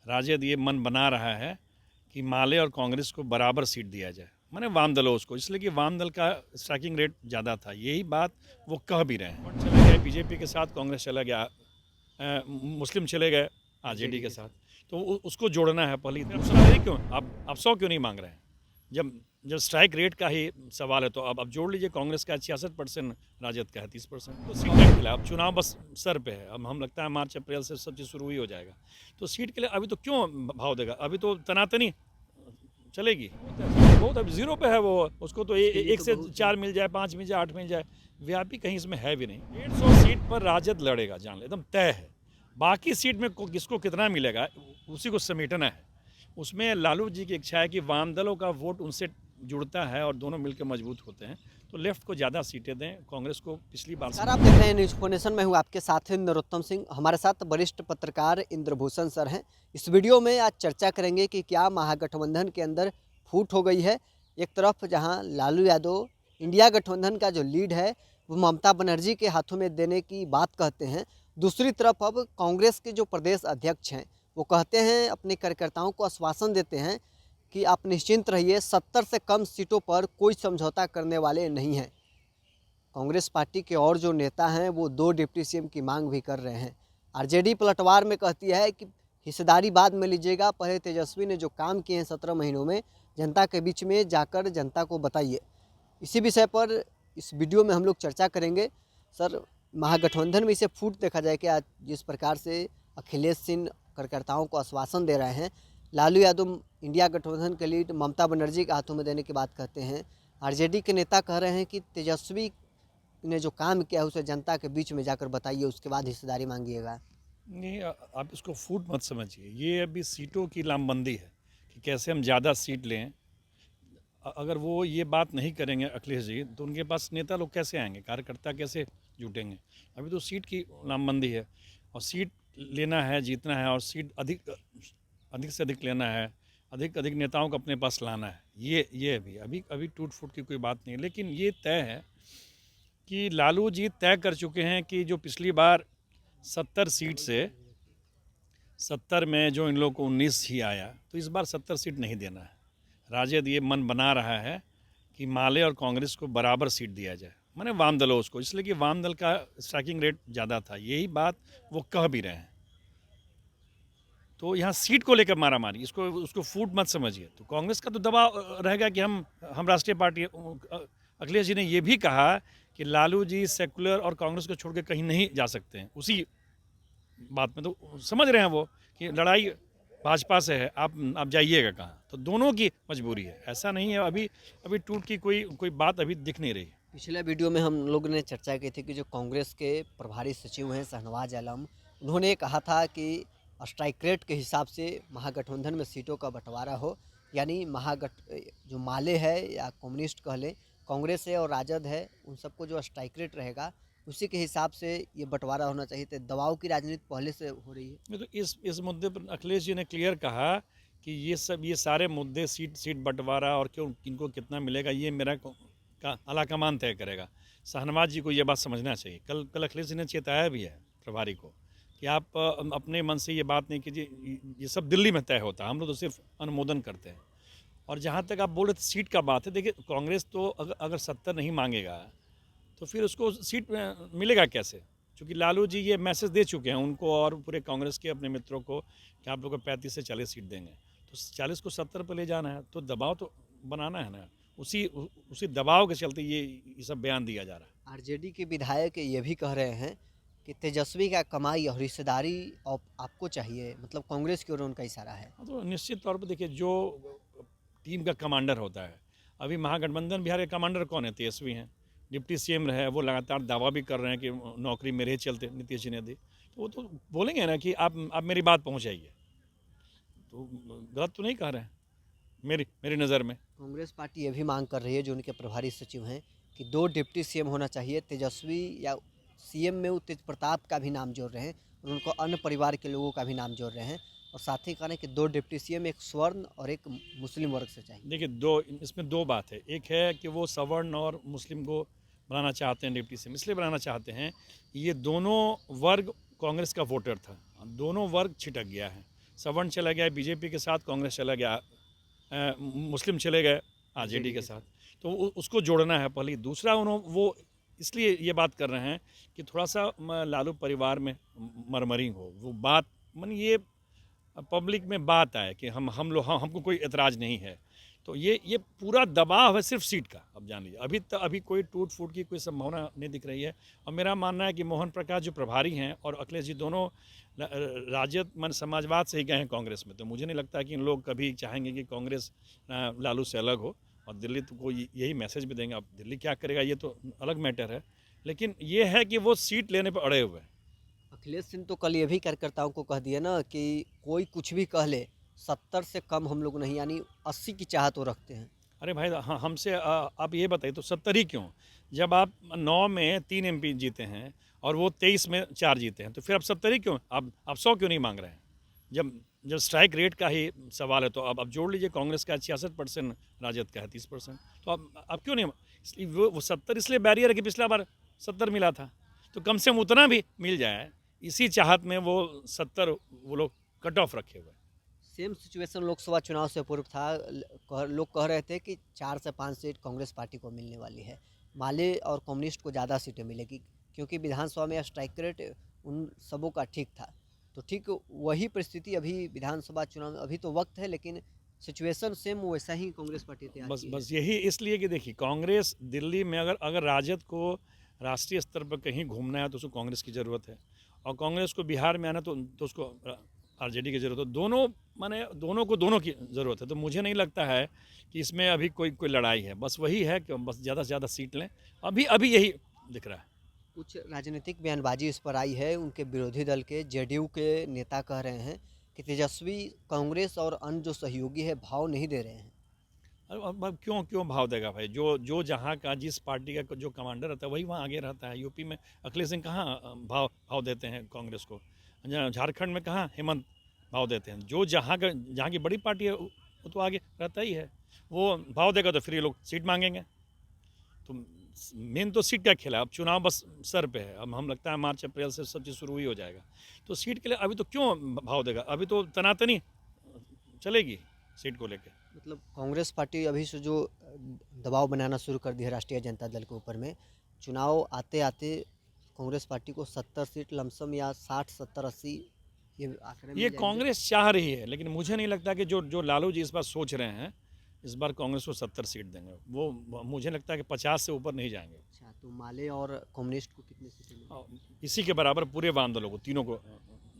राजद ये मन बना रहा है कि माले और कांग्रेस को बराबर सीट दिया जाए, माने वाम दलों उसको, इसलिए कि वाम दल का स्ट्राइकिंग रेट ज़्यादा था। यही बात वो कह भी रहे हैं। चले गए बीजेपी के साथ, कांग्रेस चला गया, मुस्लिम चले गए आरजेडी के साथ, तो उसको जोड़ना है पहले। अब सुना क्यों आप 100 क्यों नहीं मांग रहे हैं? जब जब स्ट्राइक रेट का ही सवाल है तो अब जोड़ लीजिए। कांग्रेस का 66%, राजद का है 30%। तो सीट के लिए अब चुनाव बस सर पे है। अब हम लगता है मार्च अप्रैल से सब चीज़ शुरू ही हो जाएगा। तो सीट के लिए अभी तो क्यों भाव देगा? अभी तो तनातनी चलेगी। बहुत अब जीरो पे है वो, उसको तो एक से 4 मिल जाए, 5 मिल जाए, 8 मिल जाए, वीआईपी कहीं इसमें है भी नहीं। 150 सीट पर राजद लड़ेगा, जान ले, एकदम तय है। बाकी सीट में किसको कितना मिलेगा उसी को समेटना है। उसमें लालू जी की इच्छा है कि वाम दलों का वोट उनसे जुड़ता है और दोनों मिलकर मजबूत होते हैं, तो लेफ्ट को ज़्यादा सीटें दें। कांग्रेस को पिछली बार सर, आप देख रहे हैं न्यूज़ फोनेशन में हूँ आपके साथ नरोत्तम सिंह। हमारे साथ वरिष्ठ पत्रकार इंद्रभूषण सर हैं। इस वीडियो में आज चर्चा करेंगे कि क्या महागठबंधन के अंदर फूट हो गई है। एक तरफ जहां लालू यादव इंडिया गठबंधन का जो लीड है वो ममता बनर्जी के हाथों में देने की बात कहते हैं, दूसरी तरफ अब कांग्रेस के जो प्रदेश अध्यक्ष हैं वो कहते हैं, अपने कार्यकर्ताओं को आश्वासन देते हैं कि आप निश्चिंत रहिए, 70 से कम सीटों पर कोई समझौता करने वाले नहीं हैं। कांग्रेस पार्टी के और जो नेता हैं वो 2 डिप्टी सीएम की मांग भी कर रहे हैं। आरजेडी पलटवार में कहती है कि हिस्सेदारी बाद में लीजिएगा, पहले तेजस्वी ने जो काम किए हैं 17 महीनों में, जनता के बीच में जाकर जनता को बताइए। इसी विषय पर इस वीडियो में हम लोग चर्चा करेंगे। सर, महागठबंधन में इसे फूट देखा जाए कि आज जिस प्रकार से अखिलेश सिंह कार्यकर्ताओं को आश्वासन दे रहे हैं, लालू यादव इंडिया गठबंधन के लीड ममता बनर्जी के हाथों में देने की बात कहते हैं, आरजेडी के नेता कह रहे हैं कि तेजस्वी ने जो काम किया है उसे जनता के बीच में जाकर बताइए, उसके बाद हिस्सेदारी मांगिएगा। नहीं, आप इसको फूट मत समझिए। ये अभी सीटों की लामबंदी है कि कैसे हम ज़्यादा सीट लें। अगर वो ये बात नहीं करेंगे अखिलेश जी, तो उनके पास नेता लोग कैसे आएंगे, कार्यकर्ता कैसे जुटेंगे? अभी तो सीट की लामबंदी है और सीट लेना है, जीतना है, और सीट अधिक अधिक से अधिक लेना है, अधिक अधिक नेताओं को अपने पास लाना है। ये अभी अभी अभी टूट फूट की कोई बात नहीं है। लेकिन ये तय है कि लालू जी तय कर चुके हैं कि जो पिछली बार 70 सीट से 70 में जो इन लोगों को 19 ही आया, तो इस बार 70 सीट नहीं देना है। राजद ये मन बना रहा है कि माले और कांग्रेस को बराबर सीट दिया जाए, माने वाम दलों उसको, इसलिए कि वाम दल का स्ट्राइकिंग रेट ज़्यादा था। यही बात वो कह भी रहे हैं। तो यहाँ सीट को लेकर मारा मारी, इसको उसको फूट मत समझिए। तो कांग्रेस का तो दबाव रहेगा कि हम राष्ट्रीय पार्टी। अखिलेश जी ने यह भी कहा कि लालू जी सेकुलर और कांग्रेस को छोड़ के कहीं नहीं जा सकते हैं। उसी बात में तो समझ रहे हैं वो कि लड़ाई भाजपा से है, आप जाइएगा कहाँ। तो दोनों की मजबूरी है, ऐसा नहीं है। अभी अभी टूट की कोई बात अभी दिख नहीं रही। पिछले वीडियो में हम लोग ने चर्चा की थी कि जो कांग्रेस के प्रभारी सचिव हैं शाहनवाज आलम, उन्होंने कहा था कि स्ट्राइक रेट के हिसाब से महागठबंधन में सीटों का बंटवारा हो, यानी जो माले है या कम्युनिस्ट कह लें, कांग्रेस है और राजद है, उन सबको जो स्ट्राइक रेट रहेगा उसी के हिसाब से ये बंटवारा होना चाहिए। तो दबाव की राजनीति पहले से हो रही है। नहीं, तो इस मुद्दे पर अखिलेश जी ने क्लियर कहा कि ये सारे मुद्दे, सीट बंटवारा और क्यों किनको कितना मिलेगा, ये मेरा आलाकमान तय करेगा। शाहनवाज जी को ये बात समझना चाहिए। कल अखिलेश जी ने चेताया भी है प्रभारी को कि आप अपने मन से ये बात नहीं कीजिए, ये सब दिल्ली में तय होता है, हम लोग तो सिर्फ अनुमोदन करते हैं। और जहाँ तक आप बोल रहे थे सीट का बात है, देखिए कांग्रेस तो अगर 70 नहीं मांगेगा तो फिर उसको सीट मिलेगा कैसे? क्योंकि लालू जी ये मैसेज दे चुके हैं उनको और पूरे कांग्रेस के अपने मित्रों को कि आप लोग को 35 से 40 सीट देंगे। तो 40 को 70 पर ले जाना है, तो दबाव तो बनाना है ना। उसी दबाव के चलते ये सब बयान दिया जा रहा है। आरजेडी के विधायक ये भी कह रहे हैं कि तेजस्वी का कमाई और हिस्सेदारी आपको चाहिए, मतलब कांग्रेस की ओर उनका इशारा है। हाँ, तो निश्चित तौर पर देखिए, जो टीम का कमांडर होता है, अभी महागठबंधन बिहार के कमांडर कौन है? तेजस्वी हैं। डिप्टी सीएम रहे, वो लगातार दावा भी कर रहे हैं कि नौकरी मेरे ही चलते नीतीश जी ने दी। तो वो तो बोलेंगे ना कि आप मेरी बात पहुंचाइए। तो गलत तो नहीं कह रहे हैं मेरी नज़र में। कांग्रेस पार्टी ये भी मांग कर रही है, जो उनके प्रभारी सचिव हैं, कि 2 डिप्टी सीएम होना चाहिए। तेजस्वी या सीएम में वो तेज प्रताप का भी नाम जोड़ रहे हैं और उनको अन्य परिवार के लोगों का भी नाम जोड़ रहे हैं, और साथ ही कह रहे हैं कि 2 डिप्टी सीएम, एक स्वर्ण और एक मुस्लिम वर्ग से चाहिए। देखिए, इसमें दो बात है। एक है कि वो सवर्ण और मुस्लिम को बनाना चाहते हैं डिप्टी सीएम, इसलिए बनाना चाहते हैं ये दोनों वर्ग कांग्रेस का वोटर था, दोनों वर्ग छिटक गया है। सवर्ण चला गया बीजेपी के साथ, कांग्रेस चला गया, मुस्लिम चले गए आरजेडी के साथ, तो उसको जोड़ना है पहले। दूसरा वो इसलिए ये बात कर रहे हैं कि थोड़ा सा लालू परिवार में मरमरिंग हो, वो बात ये पब्लिक में बात आए कि हमको कोई एतराज़ नहीं है। तो ये पूरा दबाव है सिर्फ सीट का। अब जान लीजिए अभी कोई टूट फूट की कोई संभावना नहीं दिख रही है। और मेरा मानना है कि मोहन प्रकाश जो प्रभारी हैं और अखिलेश जी दोनों राजद समाजवाद से ही गए हैं कांग्रेस में, तो मुझे नहीं लगता कि इन लोग कभी चाहेंगे कि कांग्रेस लालू से अलग हो। और दिल्ली तो को यही मैसेज भी देंगे। अब दिल्ली क्या करेगा ये तो अलग मैटर है, लेकिन ये है कि वो सीट लेने पर अड़े हुए हैं। अखिलेश सिंह तो कल ये भी कार्यकर्ताओं को कह दिया ना कि कोई कुछ भी कह ले, 70 से कम हम लोग नहीं, यानी 80 की चाहत वो रखते हैं। अरे भाई हाँ, हमसे आप ये बताइए तो 70 ही क्यों? जब आप 9 में 3 MP जीते हैं और वो 23 में 4 जीते हैं, तो फिर आप 70 ही क्यों? आप 100 क्यों नहीं मांग रहे हैं? जब स्ट्राइक रेट का ही सवाल है तो अब जोड़ लीजिए, कांग्रेस का 66%, राजद का है 30%, तो अब क्यों नहीं? इसलिए वो 70 इसलिए बैरियर है कि पिछला बार 70 मिला था, तो कम से कम उतना भी मिल जाए, इसी चाहत में वो 70 वो लोग कट ऑफ रखे हुए। सेम सिचुएशन लोकसभा चुनाव से पूर्व था। लोग कह रहे थे कि 4 से 5 सीट कांग्रेस पार्टी को मिलने वाली है, माले और कम्युनिस्ट को ज़्यादा सीटें मिलेगी, क्योंकि विधानसभा में स्ट्राइक रेट उन सबों का ठीक था। तो ठीक वही परिस्थिति अभी विधानसभा चुनाव में, अभी तो वक्त है, लेकिन सिचुएशन सेम वैसा ही कांग्रेस पार्टी तैयार की है। बस यही इसलिए कि देखिए, कांग्रेस दिल्ली में अगर राजद को राष्ट्रीय स्तर पर कहीं घूमना है तो उसको कांग्रेस की ज़रूरत है, और कांग्रेस को बिहार में आना तो उसको आरजेडी की ज़रूरत है। दोनों को दोनों की ज़रूरत है। तो मुझे नहीं लगता है कि इसमें अभी कोई लड़ाई है। बस वही है कि बस ज़्यादा से ज़्यादा सीट लें, अभी यही दिख रहा है। कुछ राजनीतिक बयानबाजी इस पर आई है। उनके विरोधी दल के जेडीयू के नेता कह रहे हैं कि तेजस्वी कांग्रेस और अन्य जो सहयोगी है भाव नहीं दे रहे हैं। अब क्यों भाव देगा भाई? जो जहाँ का जिस पार्टी का जो कमांडर रहता है वही वहाँ आगे रहता है। यूपी में अखिलेश सिंह कहाँ भाव देते हैं कांग्रेस को? झारखंड में कहाँ हेमंत भाव देते हैं? जहाँ की बड़ी पार्टी है वो तो आगे रहता ही है। वो भाव देगा तो फिर ये लोग सीट मांगेंगे। तो मेन तो सीट का खेला है। अब चुनाव बस सर पे है। अब हम लगता है मार्च अप्रैल से सब चीज़ शुरू ही हो जाएगा। तो सीट के लिए अभी तो क्यों भाव देगा? अभी तो तनातनी चलेगी सीट को लेकर। मतलब कांग्रेस पार्टी अभी से जो दबाव बनाना शुरू कर दी है राष्ट्रीय जनता दल के ऊपर में, चुनाव आते आते कांग्रेस पार्टी को 70 सीट लमसम या 60, 70, 80 ये आंकड़े ये कांग्रेस चाह रही है, लेकिन मुझे नहीं लगता कि जो लालू जी इस बार सोच रहे हैं, इस बार कांग्रेस को 70 सीट देंगे। वो मुझे लगता है कि 50 से ऊपर नहीं जाएंगे। अच्छा, तो माले और कम्युनिस्ट को कितनी सीटें मिलेंगी? इसी के बराबर पूरे वाम दलों को, तीनों को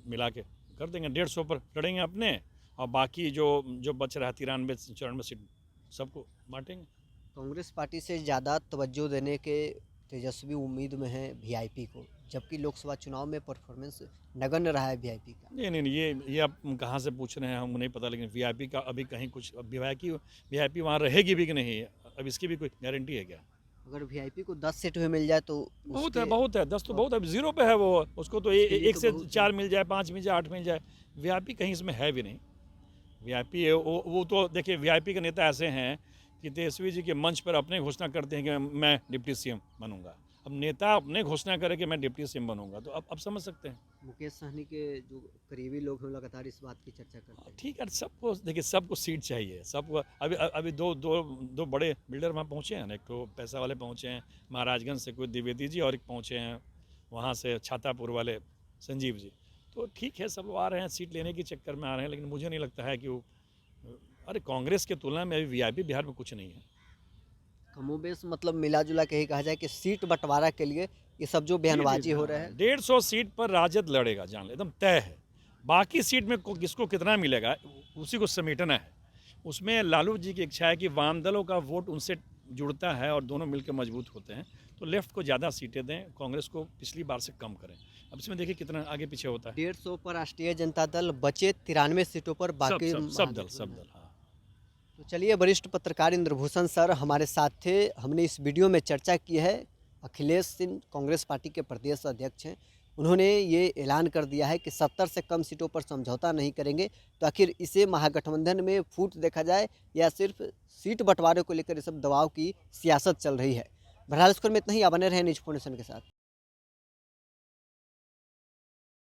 मिला के कर देंगे। 150 पर लड़ेंगे अपने, और बाकी जो बच रहा है 93-94 सीट सबको बांटेंगे। कांग्रेस पार्टी से ज़्यादा तवज्जो देने के तेजस्वी उम्मीद में है वीआईपी को, जबकि लोकसभा चुनाव में परफॉर्मेंस नगण्य रहा है वीआईपी का। नहीं, ये आप कहाँ से पूछ रहे हैं हमको नहीं पता, लेकिन वीआईपी का अभी कहीं कुछ, वीआईपी वहाँ रहेगी भी कि नहीं, अब इसकी भी कोई गारंटी है क्या? अगर वीआईपी को 10 सीट भी मिल जाए तो बहुत है 10 तो बहुत है। 0 पे है वो, उसको तो 1 से 4 मिल जाए, 5 मिल जाए, 8 मिल जाए। वीआईपी कहीं इसमें है भी नहीं। वीआईपी वो तो देखिए, वीआईपी के नेता ऐसे हैं कि तेजस्वी जी के मंच पर अपने घोषणा करते हैं कि मैं डिप्टी सीएम बनूंगा। अब नेता अपने घोषणा करे कि मैं डिप्टी सीएम बनूंगा, तो अब समझ सकते हैं। मुकेश सहनी के जो करीबी लोग हैं लगातार इस बात की चर्चा करते हैं। ठीक है, सबको देखिए, सबको सीट चाहिए, सबको। अभी दो बड़े बिल्डर वहाँ पहुँचे हैं। एक तो पैसा वाले पहुँचे हैं महाराजगंज से, कोई द्विवेदी जी, और एक पहुँचे हैं वहाँ से छातापुर वाले संजीव जी। तो ठीक है, सब लोग आ रहे हैं, सीट लेने के चक्कर में आ रहे हैं, लेकिन मुझे नहीं लगता है कि वो, अरे कांग्रेस के तुलना में अभी वीआईपी बिहार में कुछ नहीं है। कमोबेश मतलब मिला जुला के ही कहा जाए कि सीट बंटवारा के लिए ये सब जो बयानबाजी हो रहा है। 150 सीट पर राजद लड़ेगा, जान ले, एकदम तय है। बाकी सीट में किसको कितना मिलेगा उसी को समेटना है। उसमें लालू जी की इच्छा है कि वाम दलों का वोट उनसे जुड़ता है और दोनों मिलकर मजबूत होते हैं, तो लेफ्ट को ज़्यादा सीटें दें, कांग्रेस को पिछली बार से कम करें। अब इसमें देखिए कितना आगे पीछे होता है। 150 पर राष्ट्रीय जनता दल, बचे 93 सीटों पर बाकी सब दल। हाँ, तो चलिए, वरिष्ठ पत्रकार इंद्रभूषण सर हमारे साथ थे। हमने इस वीडियो में चर्चा की है। अखिलेश सिंह कांग्रेस पार्टी के प्रदेश अध्यक्ष हैं। उन्होंने ये ऐलान कर दिया है कि 70 से कम सीटों पर समझौता नहीं करेंगे। तो आखिर इसे महागठबंधन में फूट देखा जाए या सिर्फ सीट बंटवारे को लेकर ये सब दबाव की सियासत चल रही है? बहरहाल इसको में इतना ही। बने रहे न्यूज़ फाउंडेशन के साथ।